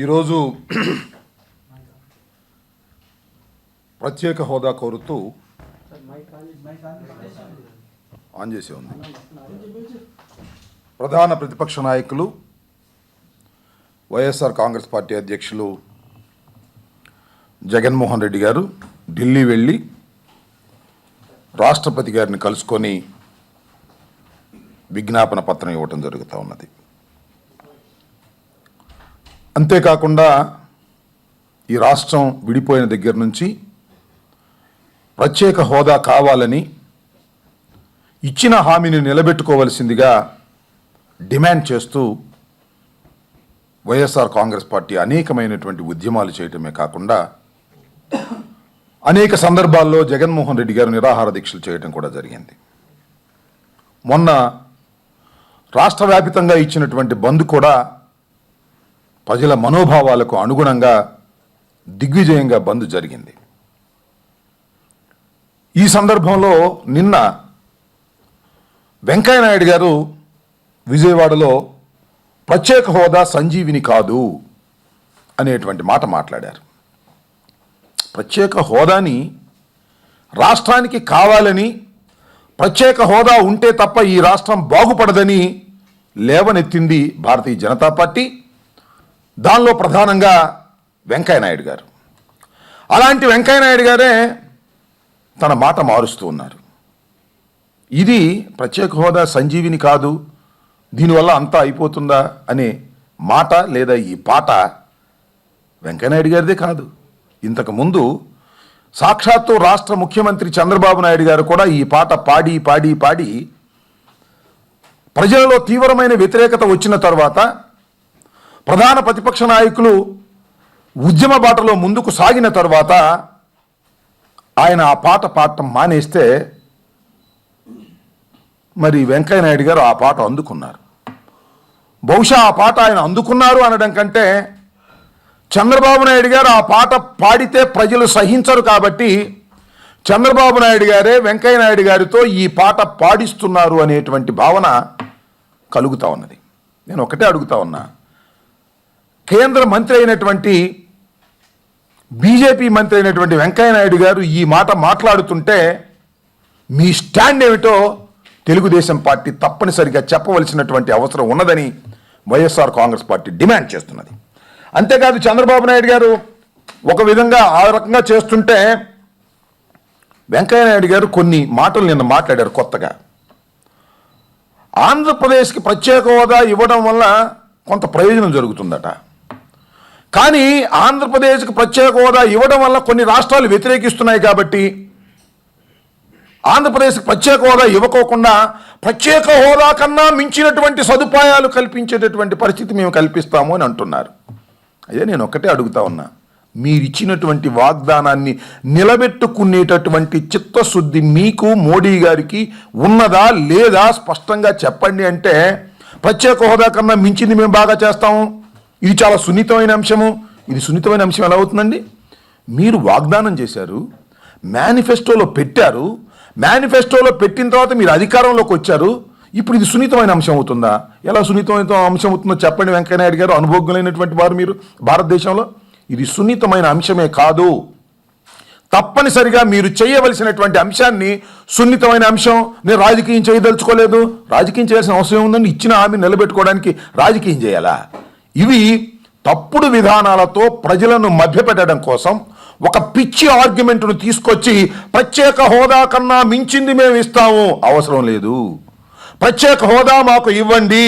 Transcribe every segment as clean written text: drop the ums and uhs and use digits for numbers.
ఈరోజు ప్రత్యేక హోదా కోరుతూ ఆన్ చేసి ఉంది. ప్రధాన ప్రతిపక్ష నాయకులు వైఎస్ఆర్ కాంగ్రెస్ పార్టీ అధ్యక్షులు జగన్మోహన్ రెడ్డి గారు ఢిల్లీ వెళ్ళి రాష్ట్రపతి గారిని కలుసుకొని విజ్ఞాపన పత్రం ఇవ్వటం జరుగుతూ ఉన్నది. అంతేకాకుండా ఈ రాష్ట్రం విడిపోయిన దగ్గర నుంచి ప్రత్యేక హోదా కావాలని ఇచ్చిన హామీని నిలబెట్టుకోవలసిందిగా డిమాండ్ చేస్తూ వైఎస్ఆర్ కాంగ్రెస్ పార్టీ అనేకమైనటువంటి ఉద్యమాలు చేయటమే కాకుండా అనేక సందర్భాల్లో జగన్మోహన్ రెడ్డి గారు నిరాహార దీక్షలు చేయటం కూడా జరిగింది. మొన్న రాష్ట్ర వ్యాపితంగా ఇచ్చినటువంటి బంద్ కూడా ప్రజల మనోభావాలకు అనుగుణంగా దిగ్విజయంగా బంద్ జరిగింది. ఈ సందర్భంలో నిన్న వెంకయ్యనాయుడు గారు విజయవాడలో ప్రత్యేక హోదా సంజీవిని కాదు అనేటువంటి మాట మాట్లాడారు. ప్రత్యేక హోదాని రాష్ట్రానికి కావాలని, ప్రత్యేక హోదా ఉంటే తప్ప ఈ రాష్ట్రం బాగుపడదని లేవనెత్తింది భారతీయ జనతా పార్టీ, దానిలో ప్రధానంగా వెంకయ్యనాయుడు గారు. అలాంటి వెంకయ్యనాయుడు గారే తన మాట మారుస్తూ ఉన్నారు. ఇది ప్రత్యేక హోదా సంజీవిని కాదు, దీనివల్ల అంతా అయిపోతుందా అనే మాట లేదా ఈ పాట వెంకయ్యనాయుడు గారిదే కాదు. ఇంతకుముందు సాక్షాత్తు రాష్ట్ర ముఖ్యమంత్రి చంద్రబాబు నాయుడు గారు కూడా ఈ పాట పాడి పాడి పాడి ప్రజలలో తీవ్రమైన వ్యతిరేకత వచ్చిన తర్వాత ప్రధాన ప్రతిపక్ష నాయకులు ఉద్యమ బాటలో ముందుకు సాగిన తర్వాత ఆయన ఆ పాట పాడటం మానేస్తే మరి వెంకయ్యనాయుడు గారు ఆ పాట అందుకున్నారు. బహుశా ఆ పాట ఆయన అందుకున్నారు అనడం కంటే చంద్రబాబు నాయుడు గారు ఆ పాట పాడితే ప్రజలు సహించరు కాబట్టి చంద్రబాబు నాయుడు గారే వెంకయ్యనాయుడు గారితో ఈ పాట పాడిస్తున్నారు అనేటువంటి భావన కలుగుతూ ఉన్నది. నేను ఒకటే అడుగుతా ఉన్నా, కేంద్ర మంత్రి అయినటువంటి బీజేపీ మంత్రి అయినటువంటి వెంకయ్యనాయుడు గారు ఈ మాట మాట్లాడుతుంటే మీ స్టాండ్ ఏమిటో తెలుగుదేశం పార్టీ తప్పనిసరిగా చెప్పవలసినటువంటి అవసరం ఉన్నదని వైఎస్ఆర్ కాంగ్రెస్ పార్టీ డిమాండ్ చేస్తున్నది. అంతేకాదు చంద్రబాబు నాయుడు గారు ఒక విధంగా ఆ రకంగా చేస్తుంటే వెంకయ్యనాయుడు గారు కొన్ని మాటలు నిన్న మాట్లాడారు కొత్తగా. ఆంధ్రప్రదేశ్కి ప్రత్యేక హోదా ఇవ్వడం వల్ల కొంత ప్రయోజనం జరుగుతుందట, కానీ ఆంధ్రప్రదేశ్కి ప్రత్యేక హోదా ఇవ్వడం వల్ల కొన్ని రాష్ట్రాలు వ్యతిరేకిస్తున్నాయి కాబట్టి ఆంధ్రప్రదేశ్కి ప్రత్యేక హోదా ఇవ్వకోకుండా ప్రత్యేక హోదా కన్నా మించినటువంటి సదుపాయాలు కల్పించేటటువంటి పరిస్థితి మేము కల్పిస్తాము అని అంటున్నారు. అదే నేను ఒక్కటే అడుగుతా ఉన్నా, మీరిచ్చినటువంటి వాగ్దానాన్ని నిలబెట్టుకునేటటువంటి చిత్తశుద్ధి మీకు మోడీ గారికి ఉన్నదా లేదా స్పష్టంగా చెప్పండి. అంటే ప్రత్యేక హోదా కన్నా మించింది మేము బాగా చేస్తాము, ఇది చాలా సున్నితమైన అంశము. ఇది సున్నితమైన అంశం ఎలా అవుతుందండి? మీరు వాగ్దానం చేశారు, మేనిఫెస్టోలో పెట్టారు, మేనిఫెస్టోలో పెట్టిన తర్వాత మీరు అధికారంలోకి వచ్చారు, ఇప్పుడు ఇది సున్నితమైన అంశం అవుతుందా? ఎలా సున్నితమైన అంశం అవుతుందో చెప్పండి వెంకయ్యనాయుడు గారు, అనుభవజ్ఞులైనటువంటి వారు మీరు భారతదేశంలో. ఇది సున్నితమైన అంశమే కాదు, తప్పనిసరిగా మీరు చేయవలసినటువంటి అంశాన్ని సున్నితమైన అంశం. నేను రాజకీయం చేయదలుచుకోలేదు, రాజకీయం చేయాల్సిన అవసరం ఉందని ఇచ్చిన హామీ నిలబెట్టుకోవడానికి రాజకీయం చేయాలా? ఇవి తప్పుడు విధానాలతో ప్రజలను మభ్యపెట్టడం కోసం ఒక పిచ్చి ఆర్గ్యుమెంట్ను తీసుకొచ్చి ప్రత్యేక హోదా కన్నా మించింది మేము ఇస్తాము, అవసరం లేదు, ప్రత్యేక హోదా మాకు ఇవ్వండి,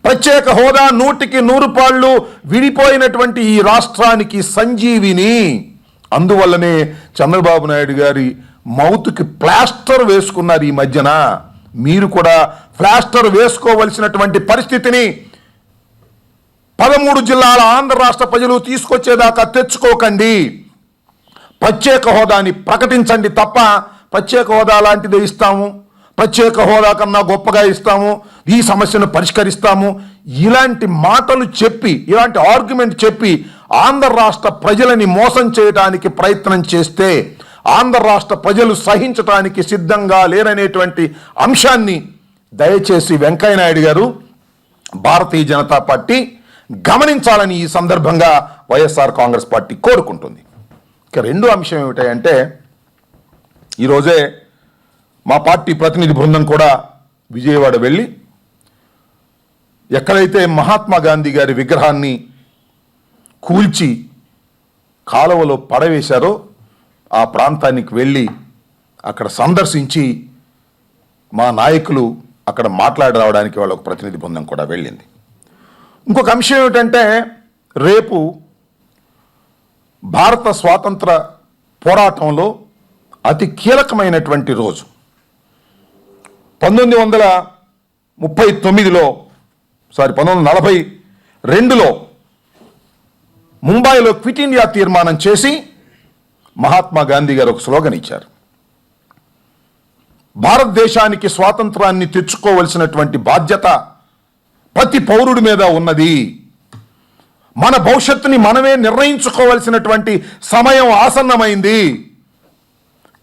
ప్రత్యేక హోదా 100కి 100 పాళ్ళు విడిపోయినటువంటి ఈ రాష్ట్రానికి సంజీవిని. అందువల్లనే చంద్రబాబు నాయుడు గారి మౌత్కి ప్లాస్టర్ వేసుకున్నారు ఈ మధ్యన. మీరు కూడా ప్లాస్టర్ వేసుకోవలసినటువంటి పరిస్థితిని 13 జిల్లాల ఆంధ్ర రాష్ట్ర ప్రజలు తీసుకొచ్చేదాకా తెచ్చుకోకండి. ప్రత్యేక హోదాని ప్రకటించండి తప్ప ప్రత్యేక హోదా లాంటిదే ఇస్తాము, ప్రత్యేక హోదా కన్నా గొప్పగా ఇస్తాము, ఈ సమస్యను పరిష్కరిస్తాము, ఇలాంటి మాటలు చెప్పి, ఇలాంటి ఆర్గ్యుమెంట్ చెప్పి ఆంధ్ర రాష్ట్ర ప్రజలని మోసం చేయడానికి ప్రయత్నం చేస్తే ఆంధ్ర రాష్ట్ర ప్రజలు సహించడానికి సిద్ధంగా లేరనేటువంటి అంశాన్ని దయచేసి వెంకయ్యనాయుడు గారు, భారతీయ జనతా పార్టీ గమనించాలని ఈ సందర్భంగా వైఎస్ఆర్ కాంగ్రెస్ పార్టీ కోరుకుంటుంది. ఇక రెండో అంశం ఏమిటంటే, ఈరోజే మా పార్టీ ప్రతినిధి బృందం కూడా విజయవాడ వెళ్ళి ఎక్కడైతే మహాత్మా గాంధీ గారి విగ్రహాన్ని కూల్చి కాలువలో పడవేశారో ఆ ప్రాంతానికి వెళ్ళి అక్కడ సందర్శించి మా నాయకులు అక్కడ మాట్లాడి రావడానికి వాళ్ళ ఒక ప్రతినిధి బృందం కూడా వెళ్ళింది. ఇంకొక అంశం ఏమిటంటే, రేపు భారత స్వాతంత్ర పోరాటంలో అతి కీలకమైనటువంటి రోజు. 1942లో ముంబైలో క్విట్ ఇండియా తీర్మానం చేసి మహాత్మా గాంధీ గారు ఒక స్లోగన్ ఇచ్చారు. భారతదేశానికి స్వాతంత్రాన్ని తెచ్చుకోవలసినటువంటి బాధ్యత ప్రతి పౌరుడి మీద ఉన్నది. మన భవిష్యత్తుని మనమే నిర్ణయించుకోవలసినటువంటి సమయం ఆసన్నమైంది.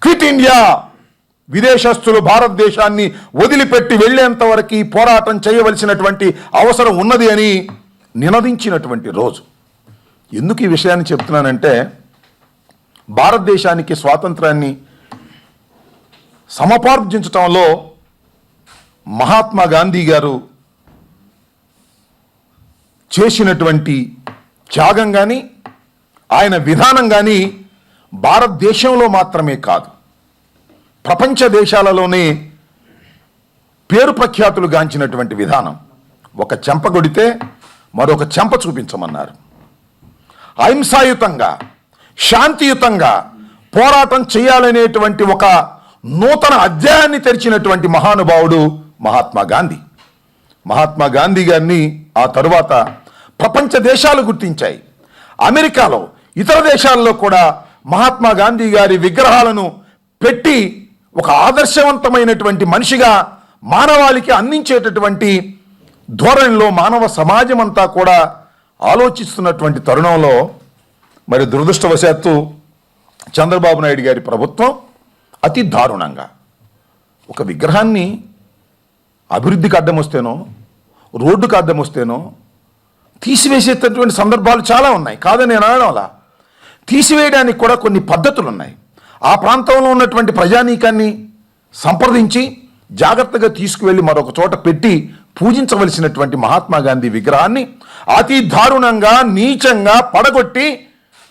క్విట్ ఇండియా, విదేశస్తులు భారతదేశాన్ని వదిలిపెట్టి వెళ్లేంత వరకు పోరాటం చేయవలసినటువంటి అవసరం ఉన్నది అని నినదించినటువంటి రోజు. ఎందుకు ఈ విషయాన్ని చెప్తున్నానంటే, భారతదేశానికి స్వాతంత్రాన్ని సమపార్జించటంలో మహాత్మా గాంధీ గారు చేసినటువంటి త్యాగం కానీ ఆయన విధానం కానీ భారతదేశంలో మాత్రమే కాదు, ప్రపంచ దేశాలలోనే పేరు ప్రఖ్యాతులు గాంచినటువంటి విధానం. ఒక చెంప కొడితే మరొక చెంప చూపించమన్నారు. అహింసాయుతంగా, శాంతియుతంగా పోరాటం చేయాలనేటువంటి ఒక నూతన అధ్యాయాన్ని తెరిచినటువంటి మహానుభావుడు మహాత్మా గాంధీ. మహాత్మా గాంధీ గారిని ఆ తరువాత ప్రపంచ దేశాలు గుర్తించాయి. అమెరికాలో, ఇతర దేశాల్లో కూడా మహాత్మా గాంధీ గారి విగ్రహాలను పెట్టి ఒక ఆదర్శవంతమైనటువంటి మనిషిగా మానవాళికి అందించేటటువంటి ధోరణిలో మానవ సమాజం అంతా కూడా ఆలోచిస్తున్నటువంటి తరుణంలో మరి దురదృష్టవశాత్తు చంద్రబాబు నాయుడు గారి ప్రభుత్వం అతి దారుణంగా ఒక విగ్రహాన్ని అభివృద్ధికి అడ్డం వస్తేనో, రోడ్డుకు అడ్డం వస్తేనో తీసివేసేటటువంటి సందర్భాలు చాలా ఉన్నాయి. కాదని నేను అనడం అలా. తీసివేయడానికి కూడా కొన్ని పద్ధతులు ఉన్నాయి. ఆ ప్రాంతంలో ఉన్నటువంటి ప్రజానీకాన్ని సంప్రదించి జాగ్రత్తగా తీసుకువెళ్ళి మరొక చోట పెట్టి పూజించవలసినటువంటి మహాత్మా గాంధీ విగ్రహాన్ని అతి దారుణంగా, నీచంగా పడగొట్టి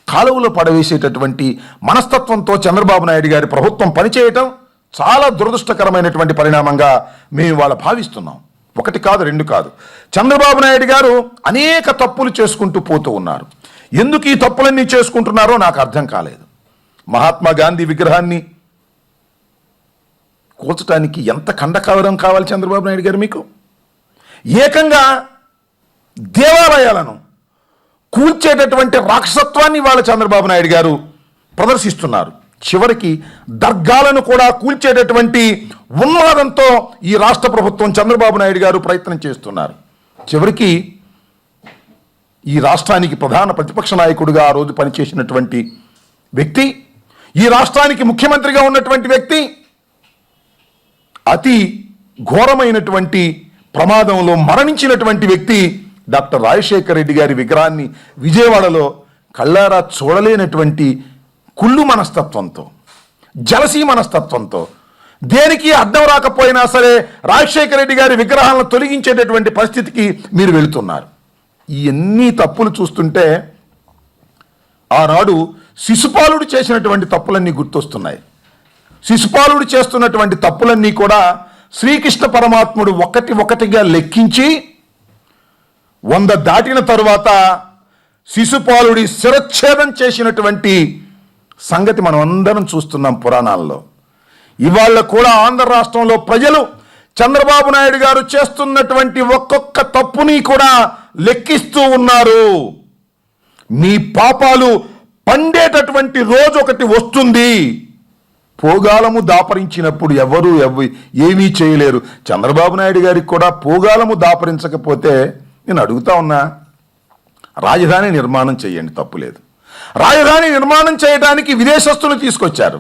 కాలువలో పడవేసేటటువంటి మనస్తత్వంతో చంద్రబాబు నాయుడు గారి ప్రభుత్వం పనిచేయటం చాలా దురదృష్టకరమైనటువంటి పరిణామంగా మేము ఇవాళ భావిస్తున్నాం. ఒకటి కాదు, రెండు కాదు. చంద్రబాబు నాయుడు గారు అనేక తప్పులు చేసుకుంటూ పోతూ ఉన్నారు. ఎందుకు ఈ తప్పులన్నీ చేసుకుంటున్నారో నాకు అర్థం కాలేదు. మహాత్మా గాంధీ విగ్రహాన్ని కూల్చడానికి ఎంత ఖండకావరం కావాలి చంద్రబాబు నాయుడు గారు మీకు? ఏకంగా దేవాలయాలను కూల్చేటటువంటి రాక్షసత్వాన్ని వాళ్ళ చంద్రబాబు నాయుడు గారు ప్రదర్శిస్తున్నారు. చివరికి దర్గాలను కూడా కూల్చేటటువంటి ఉన్మాదంతో ఈ రాష్ట్ర ప్రభుత్వం, చంద్రబాబు నాయుడు గారు ప్రయత్నం చేస్తున్నారు. చివరికి ఈ రాష్ట్రానికి ప్రధాన ప్రతిపక్ష నాయకుడిగా ఆ రోజు పనిచేసినటువంటి వ్యక్తి, ఈ రాష్ట్రానికి ముఖ్యమంత్రిగా ఉన్నటువంటి వ్యక్తి అతి ఘోరమైనటువంటి ప్రమాదంలో మరణించినటువంటి వ్యక్తి డాక్టర్ రాజశేఖర రెడ్డి గారి విగ్రహాన్ని విజయవాడలో కళ్ళారా చూడలేనటువంటి కుళ్ళు మనస్తత్వంతో, జలసీ మనస్తత్వంతో, దేనికి అడ్డం రాకపోయినా సరే రాజశేఖర రెడ్డి గారి విగ్రహాలను తొలగించేటటువంటి పరిస్థితికి మీరు వెళుతున్నారు. ఇవన్నీ తప్పులు చూస్తుంటే ఆనాడు శిశుపాలుడు చేసినటువంటి తప్పులన్నీ గుర్తొస్తున్నాయి. శిశుపాలుడు చేస్తున్నటువంటి తప్పులన్నీ కూడా శ్రీకృష్ణ పరమాత్ముడు ఒకటిగా లెక్కించి 100 దాటిన తరువాత శిశుపాలుడి శిరచ్ఛేదం చేసినటువంటి సంగతి మనం అందరం చూస్తున్నాం పురాణాల్లో. ఇవాళ కూడా ఆంధ్ర రాష్ట్రంలో ప్రజలు చంద్రబాబు నాయుడు గారు చేస్తున్నటువంటి ఒక్కొక్క తప్పుని కూడా లెక్కిస్తూ ఉన్నారు. మీ పాపాలు పండేటటువంటి రోజు ఒకటి వస్తుంది. పోగాలము దాపరించినప్పుడు ఎవరు ఏమీ చేయలేరు. చంద్రబాబు నాయుడు గారికి కూడా పోగాలము దాపరించకపోతే నేను అడుగుతా ఉన్నా, రాజధాని నిర్మాణం చేయండి, తప్పులేదు. రాజధాని నిర్మాణం చేయడానికి విదేశస్తులు తీసుకొచ్చారు,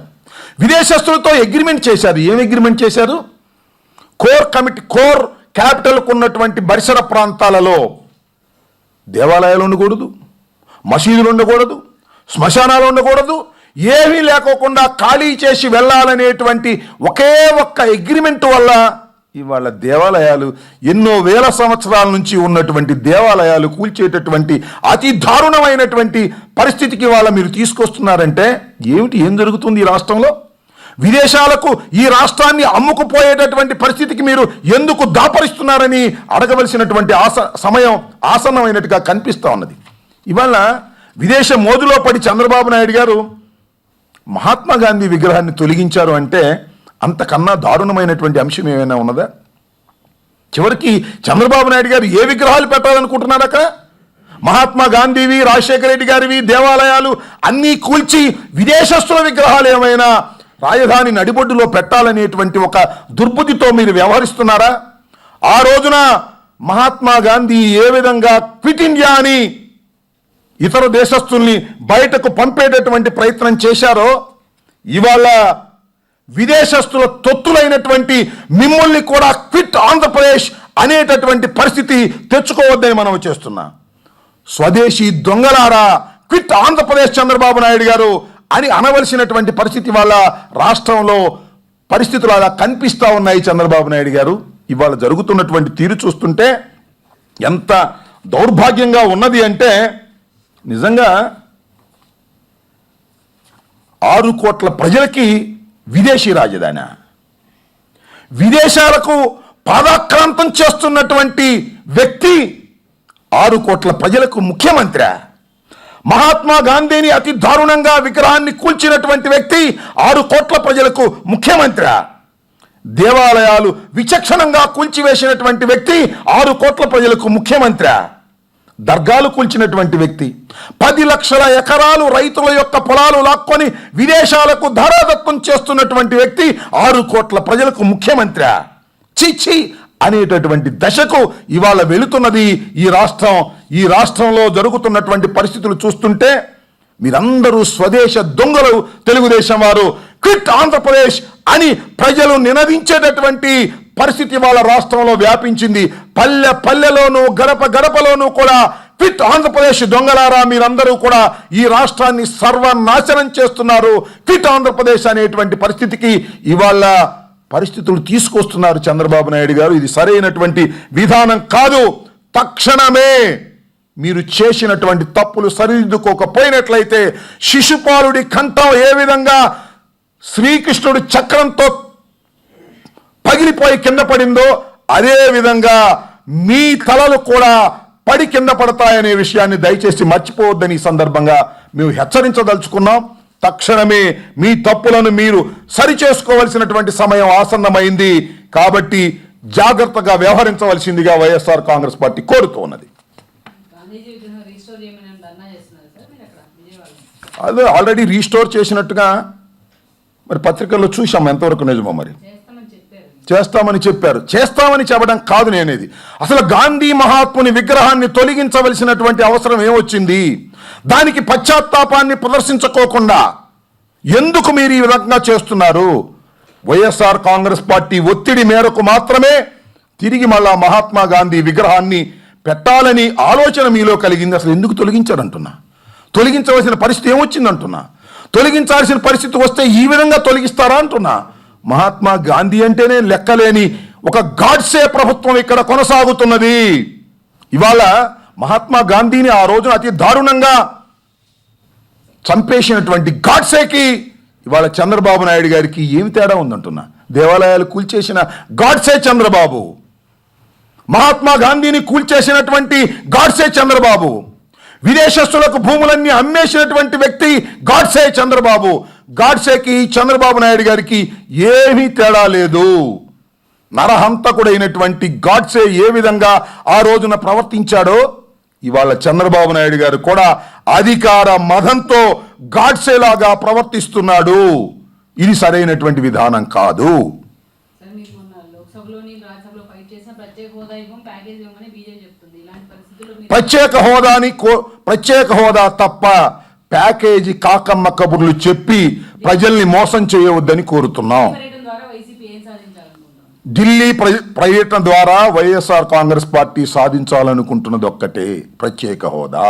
విదేశస్తులతో అగ్రిమెంట్ చేశారు. ఏం అగ్రిమెంట్ చేశారు? కోర్ క్యాపిటల్కు ఉన్నటువంటి పరిసర ప్రాంతాలలో దేవాలయాలు ఉండకూడదు, మసీదులు ఉండకూడదు, శ్మశానాలు ఉండకూడదు, ఏమీ లేకోకుండా ఖాళీ చేసి వెళ్ళాలనేటువంటి ఒకే ఒక్క అగ్రిమెంట్ వల్ల ఇవాళ దేవాలయాలు ఎన్నో వేల సంవత్సరాల నుంచి ఉన్నటువంటి దేవాలయాలు కూల్చేటటువంటి అతి దారుణమైనటువంటి పరిస్థితికి వాళ్ళ మీరు తీసుకొస్తున్నారంటే ఏం జరుగుతుంది ఈ రాష్ట్రంలో? విదేశాలకు ఈ రాష్ట్రాన్ని అమ్ముకుపోయేటటువంటి పరిస్థితికి మీరు ఎందుకు దాపరిస్తున్నారని అడగవలసినటువంటి సమయం ఆసన్నమైనట్టుగా కనిపిస్తూ ఉన్నది. ఇవాళ విదేశ మోదులో పడి చంద్రబాబు నాయుడు గారు మహాత్మా గాంధీ విగ్రహాన్ని తొలగించారు అంటే అంతకన్నా దారుణమైనటువంటి అంశం ఏమైనా ఉన్నదా? చివరికి చంద్రబాబు నాయుడు గారు ఏ విగ్రహాలు పెట్టాలనుకుంటున్నారు అక్కడ? మహాత్మా గాంధీవి, రాజశేఖర రెడ్డి గారివి దేవాలయాలు అన్నీ కూల్చి విదేశస్తుల విగ్రహాలు ఏమైనా రాజధాని నడిబొడ్డులో పెట్టాలనేటువంటి ఒక దుర్బుద్ధితో మీరు వ్యవహరిస్తున్నారా? ఆ రోజున మహాత్మా గాంధీ ఏ విధంగా క్విట్ ఇండియా అని ఇతర దేశస్తుల్ని బయటకు పంపేటటువంటి ప్రయత్నం చేశారో, ఇవాళ విదేశస్తుల తొత్తులైనటువంటి మిమ్మల్ని కూడా క్విట్ ఆంధ్రప్రదేశ్ అనేటటువంటి పరిస్థితి తెచ్చుకోవద్దని మనం చేస్తున్నాం. స్వదేశీ దొంగలారా, క్విట్ ఆంధ్రప్రదేశ్ చంద్రబాబు నాయుడు గారు అని అనవలసినటువంటి పరిస్థితి వాళ్ళ రాష్ట్రంలో పరిస్థితులు అలా కనిపిస్తూ ఉన్నాయి. చంద్రబాబు నాయుడు గారు ఇవాళ జరుగుతున్నటువంటి తీరు చూస్తుంటే ఎంత దౌర్భాగ్యంగా ఉన్నది అంటే, నిజంగా 6 కోట్ల ప్రజలకి విదేశీ రాజధాని, విదేశాలకు పాదాక్రాంతం చేస్తున్నటువంటి వ్యక్తి 6 కోట్ల ప్రజలకు ముఖ్యమంత్రి. మహాత్మా గాంధీని అతి దారుణంగా విగ్రహాన్ని కూల్చినటువంటి వ్యక్తి 6 కోట్ల ప్రజలకు ముఖ్యమంత్రి. దేవాలయాలు విచక్షణంగా కూల్చివేసినటువంటి వ్యక్తి 6 కోట్ల ప్రజలకు ముఖ్యమంత్రి. దర్గాలు కూల్చినటువంటి వ్యక్తి, 10 లక్షల ఎకరాలు రైతుల యొక్క పొలాలు లాక్కొని విదేశాలకు ధారాదత్తం చేస్తున్నటువంటి వ్యక్తి 6 కోట్ల ప్రజలకు ముఖ్యమంత్రి. చిచ్చి అనేటటువంటి దశకు ఇవాళ వెళుతున్నది ఈ రాష్ట్రం. ఈ రాష్ట్రంలో జరుగుతున్నటువంటి పరిస్థితులు చూస్తుంటే మీరందరూ స్వదేశ దొంగలు. తెలుగుదేశం వారు క్విట్ ఆంధ్రప్రదేశ్ అని ప్రజలు నినదించేటటువంటి పరిస్థితి వాళ్ళ రాష్ట్రంలో వ్యాపించింది. పల్లె పల్లెలోనూ గడప గడపలోనూ కూడా క్విట్ ఆంధ్రప్రదేశ్ దొంగలారా, మీరందరూ కూడా ఈ రాష్ట్రాన్ని సర్వనాశనం చేస్తున్నారు. క్విట్ ఆంధ్రప్రదేశ్ అనేటువంటి పరిస్థితికి ఇవాళ పరిస్థితులు తీసుకొస్తున్నారు చంద్రబాబు నాయుడు గారు. ఇది సరైనటువంటి విధానం కాదు. తక్షణమే మీరు చేసినటువంటి తప్పులు సరిదిద్దుకోకపోయినట్లయితే శిశుపాలుడి కంఠం ఏ విధంగా శ్రీకృష్ణుడు చక్రంతో పగిలిపోయి కింద పడిందో అదే విధంగా మీ తలలు కూడా పడి కింద పడతాయనే విషయాన్ని దయచేసి మర్చిపోవద్దని ఈ సందర్భంగా మేము హెచ్చరించదలుచుకున్నాం. తక్షణమే మీ తప్పులను మీరు సరిచేసుకోవలసినటువంటి సమయం ఆసన్నమైంది. కాబట్టి జాగ్రత్తగా వ్యవహరించవలసిందిగా వైఎస్ఆర్ కాంగ్రెస్ పార్టీ కోరుతూ ఉన్నది. అదే ఆల్రెడీ రీస్టోర్ చేసినట్టుగా మరి పత్రికల్లో చూసాం. ఎంతవరకు నిజమో మరి చేస్తామని చెప్పారు. చేస్తామని చెప్పడం కాదు నేనేది. అసలు గాంధీ మహాత్ముని విగ్రహాన్ని తొలగించవలసినటువంటి అవసరం ఏమొచ్చింది? దానికి పశ్చాత్తాపాన్ని ప్రదర్శించుకోకుండా ఎందుకు మీరు ఈ విధంగా చేస్తున్నారు? వైఎస్ఆర్ కాంగ్రెస్ పార్టీ ఒత్తిడి మేరకు మాత్రమే తిరిగి మళ్ళా మహాత్మా గాంధీ విగ్రహాన్ని పెట్టాలని ఆలోచన మీలో కలిగింది. అసలు ఎందుకు తొలగించారంటున్నా? తొలగించవలసిన పరిస్థితి ఏమొచ్చిందంటున్నా? తొలగించాల్సిన పరిస్థితి వస్తే ఈ విధంగా తొలగిస్తారా అంటున్నా? మహాత్మా గాంధీ అంటేనే లెక్కలేని ఒక గాడ్సే ప్రభుత్వం ఇక్కడ కొనసాగుతున్నది. ఇవాళ మహాత్మా గాంధీని ఆ రోజున అతి దారుణంగా చంపేసినటువంటి గాడ్సేకి ఇవాళ చంద్రబాబు నాయుడు గారికి ఏమి తేడా ఉందంటున్నా? దేవాలయాలు కూల్చేసిన గాడ్సే చంద్రబాబు, మహాత్మా గాంధీని కూల్చేసినటువంటి గాడ్సే చంద్రబాబు, విదేశస్తులకు భూములన్నీ అమ్మేసినటువంటి వ్యక్తి గాడ్సే చంద్రబాబు. గాడ్సేకి చంద్రబాబు నాయుడు గారికి ఏమీ తేడా లేదు. నరహంతకుడైనటువంటి గాడ్సే ఏ విధంగా ఆ రోజున ప్రవర్తించాడో ఇవాళ చంద్రబాబు నాయుడు గారు కూడా అధికార మదంతో గాడ్సేలాగా ప్రవర్తిస్తున్నాడు. ఇది సరైనటువంటి విధానం కాదు. ప్రత్యేక హోదా తప్ప ప్యాకేజీ కాకమ్మ కబుర్లు చెప్పి ప్రజల్ని మోసం చేయవద్దని కోరుతున్నాం. ఢిల్లీ పర్యటన ద్వారా వైఎస్ఆర్ కాంగ్రెస్ పార్టీ సాధించాలనుకుంటున్నది ఒక్కటే, ప్రత్యేక హోదా.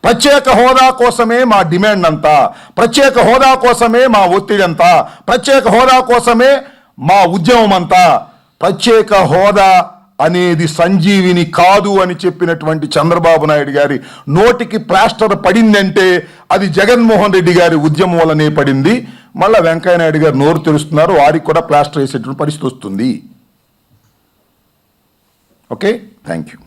ప్రత్యేక హోదా కోసమే మా డిమాండ్ అంతా, ప్రత్యేక హోదా కోసమే మా ఒత్తిడి అంతా, ప్రత్యేక హోదా కోసమే మా ఉద్యమం అంతా. ప్రత్యేక హోదా అనేది సంజీవిని కాదు అని చెప్పినటువంటి చంద్రబాబు నాయుడు గారి నోటికి ప్లాస్టర్ పడిందంటే అది జగన్మోహన్ రెడ్డి గారి ఉద్యమం వల్లనే పడింది. మళ్ళా వెంకయ్య నాయుడు గారు నోరు తెరుస్తున్నారు, వారికి కూడా ప్లాస్టర్ వేసేటువంటి పరిస్థితి వస్తుంది. Okay, thank you.